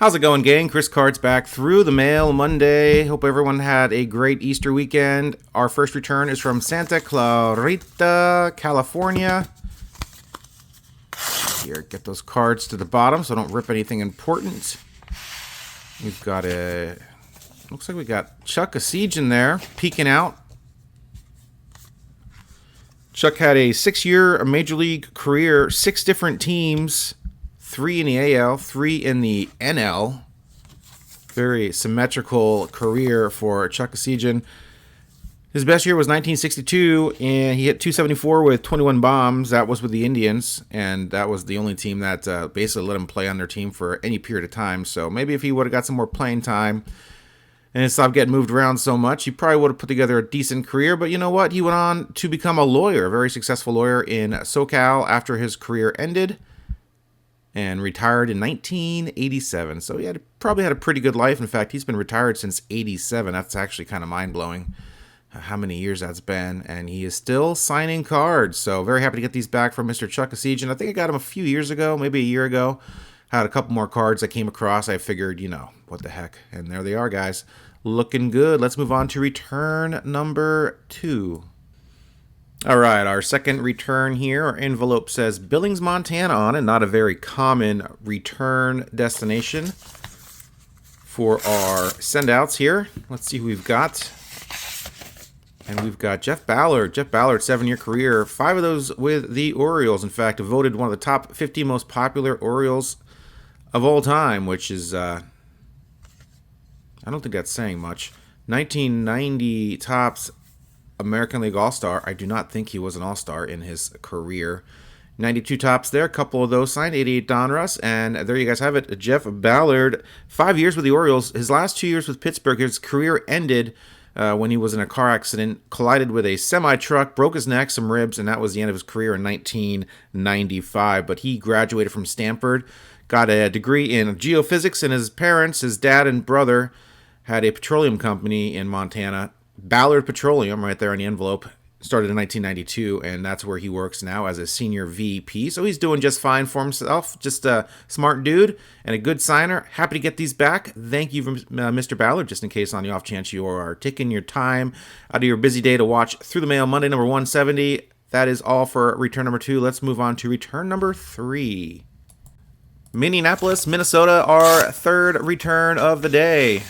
How's it going, gang? Chris Card's back through the mail Monday. Hope everyone had a great Easter weekend. Our first return is from Santa Clarita, California. Here, get those cards to the bottom so I don't rip anything important. We've got looks like we got Chuck Essegian there, peeking out. Chuck had a 6-year Major League career, 6 different teams. 3 in the AL, 3 in the NL. Very symmetrical career for Chuck Essegian. His best year was 1962, and he hit 274 with 21 bombs. That was with the Indians, and that was the only team that basically let him play on their team for any period of time. So maybe if he would have got some more playing time and stopped getting moved around so much, he probably would have put together a decent career. But you know what? He went on to become a lawyer, a very successful lawyer in SoCal after his career ended, and retired in 1987. So he probably had a pretty good life. In fact, he's been retired since 87. That's actually kind of mind-blowing how many years that's been. And he is still signing cards. So very happy to get these back from Mr. Chuck Essegian. I think I got him a few years ago, maybe a year ago. Had a couple more cards I came across. I figured, what the heck. And there they are, guys. Looking good. Let's move on to return number 2. All right, our second return here, our envelope says Billings, Montana on it. Not a very common return destination for our send-outs here. Let's see who we've got. And we've got Jeff Ballard. Jeff Ballard, 7-year career, 5 of those with the Orioles. In fact, voted one of the top 50 most popular Orioles of all time, which is, I don't think that's saying much. 1990 Topps American League All-Star. I do not think he was an All-Star in his career. 92 Topps there, a couple of those signed, 88 Donruss, and there you guys have it. Jeff Ballard, 5 years with the Orioles. His last 2 years with Pittsburgh, his career ended when he was in a car accident, collided with a semi-truck, broke his neck, some ribs, and that was the end of his career in 1995. But he graduated from Stanford, got a degree in geophysics, and his parents, his dad and brother, had a petroleum company in Montana, Ballard Petroleum, right there on the envelope. Started in 1992, and that's where he works now as a senior VP. So he's doing just fine for himself. Just a smart dude and a good signer. Happy to get these back. Thank you, Mr. Ballard, just in case on the off chance you are taking your time out of your busy day to watch Through the Mail Monday number 170. That is all for return number 2. Let's move on to return number 3. Minneapolis, Minnesota, our third return of the day.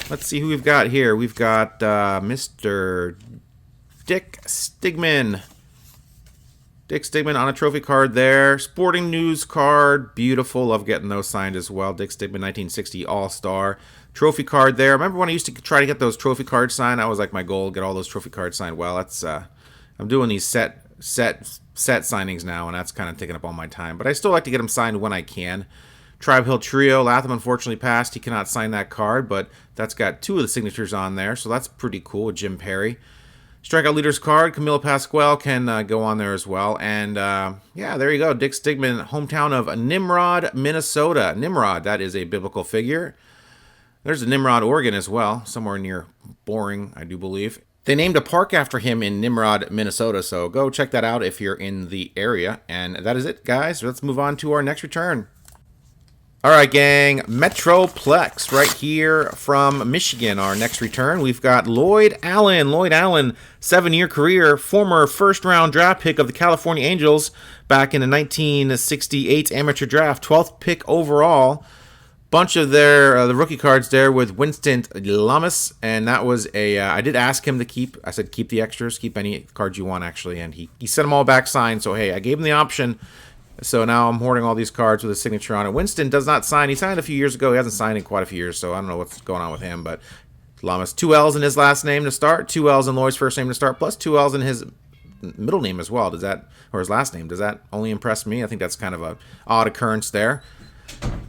Let's see who we've got here. We've got Mr. Dick Stigman. Dick Stigman on a trophy card there. Sporting News card. Beautiful. Love getting those signed as well. Dick Stigman, 1960 All-Star. Trophy card there. Remember when I used to try to get those trophy cards signed? That was like my goal, get all those trophy cards signed. Well, that's I'm doing these set signings now, and that's kind of taking up all my time. But I still like to get them signed when I can. Tribe Hill Trio, Latham unfortunately passed. He cannot sign that card, but that's got 2 of the signatures on there, so that's pretty cool with Jim Perry. Strikeout Leaders card, Camilo Pascual can go on there as well. And, yeah, there you go. Dick Stigman, hometown of Nimrod, Minnesota. Nimrod, that is a biblical figure. There's a Nimrod, Oregon as well, somewhere near Boring, I do believe. They named a park after him in Nimrod, Minnesota, so go check that out if you're in the area. And that is it, guys. Let's move on to our next return. All right, gang, Metroplex right here from Michigan. Our next return, we've got Lloyd Allen. Lloyd Allen, 7-year career, former first-round draft pick of the California Angels back in the 1968 amateur draft, 12th pick overall. Bunch of the rookie cards there with Winston Lamas, and that was I did ask him to keep. I said, keep the extras, keep any cards you want, actually, and he sent them all back signed, so hey, I gave him the option. So now I'm hoarding all these cards with a signature on it. Winston does not sign. He signed a few years ago. He hasn't signed in quite a few years, so I don't know what's going on with him. But Lamas, 2 L's in his last name to start, 2 L's in Lloyd's first name to start, plus 2 L's in his middle name as well. Does that, or his last name, does that only impress me? I think that's kind of an odd occurrence there.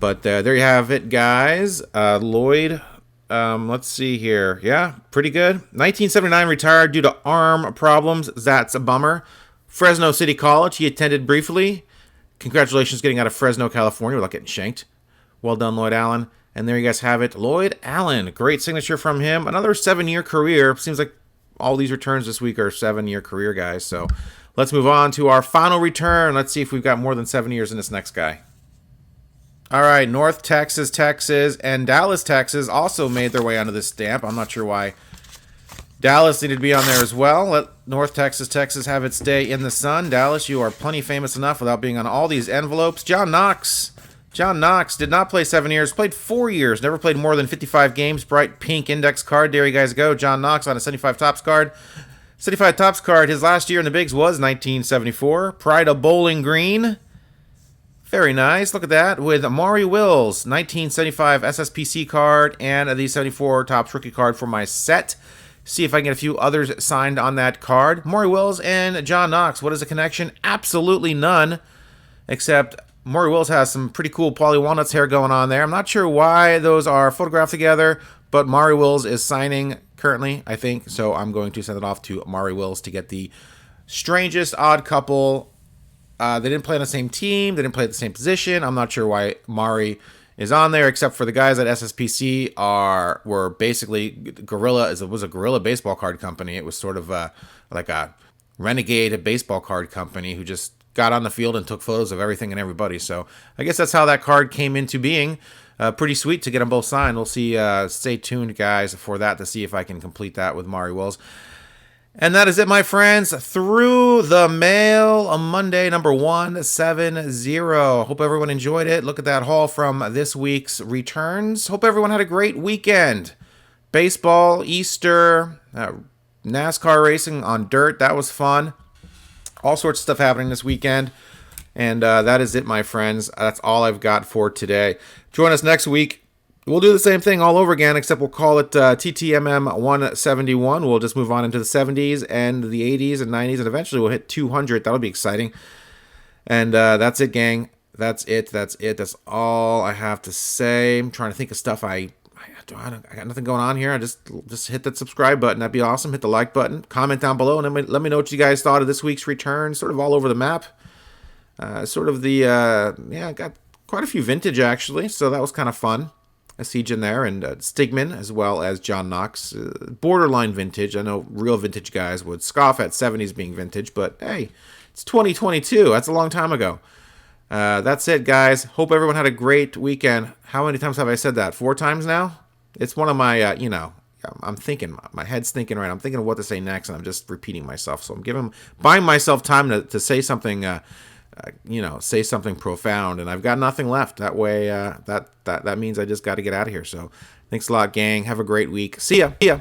But there you have it, guys. Lloyd, let's see here. Yeah, pretty good. 1979 retired due to arm problems. That's a bummer. Fresno City College, he attended briefly. Congratulations getting out of Fresno, California without getting shanked. Well done, Lloyd Allen. And there you guys have it. Lloyd Allen. Great signature from him. Another 7-year career. Seems like all these returns this week are 7-year career guys. So let's move on to our final return. Let's see if we've got more than 7 years in this next guy. All right, North Texas, Texas, and Dallas, Texas also made their way onto this stamp. I'm not sure why Dallas needed to be on there as well. Let North Texas, Texas have its day in the sun. Dallas, you are plenty famous enough without being on all these envelopes. John Knox. John Knox did not play 7 years, played 4 years, never played more than 55 games. Bright pink index card. There you guys go. John Knox on a 75 Topps card. 75 Topps card, his last year in the bigs was 1974. Pride of Bowling Green. Very nice. Look at that. With Amari Wills, 1975 SSPC card and the 74 Topps rookie card for my set. See if I can get a few others signed on that card. Amari Wills and John Knox. What is the connection? Absolutely none. Except Amari Wills has some pretty cool Paulie Walnuts hair going on there. I'm not sure why those are photographed together, but Amari Wills is signing currently, I think. So I'm going to send it off to Amari Wills to get the strangest odd couple. They didn't play on the same team. They didn't play at the same position. I'm not sure why Mari is on there, except for the guys at SSPC were basically Gorilla. It was a Gorilla baseball card company. It was sort of like a renegade baseball card company who just got on the field and took photos of everything and everybody. So I guess that's how that card came into being. Pretty sweet to get them both signed. We'll see. Stay tuned, guys, for that to see if I can complete that with Mari Wills. And that is it, my friends. Through the mail, a Monday, number 170. Hope everyone enjoyed it. Look at that haul from this week's returns. Hope everyone had a great weekend. Baseball, Easter, NASCAR racing on dirt. That was fun. All sorts of stuff happening this weekend. And that is it, my friends. That's all I've got for today. Join us next week. We'll do the same thing all over again, except we'll call it TTMM 171. We'll just move on into the 70s and the 80s and 90s, and eventually we'll hit 200. That'll be exciting. And that's it, gang. That's it. That's all I have to say. I'm trying to think of stuff I got nothing going on here. I just hit that subscribe button. That'd be awesome. Hit the like button. Comment down below, and let me know what you guys thought of this week's return. Sort of all over the map. Sort of the, I got quite a few vintage, actually, so that was kind of fun. Essegian there, and Stigman, as well as John Knox. Borderline vintage. I know real vintage guys would scoff at 70s being vintage, but hey, it's 2022. That's a long time ago. That's it, guys. Hope everyone had a great weekend. How many times have I said that? 4 times now? It's one of my, I'm thinking, my head's thinking right. I'm thinking of what to say next, and I'm just repeating myself. So I'm buying myself time to say something, say something profound, and I've got nothing left. That way, that means I just got to get out of here. So thanks a lot, gang. Have a great week. See ya.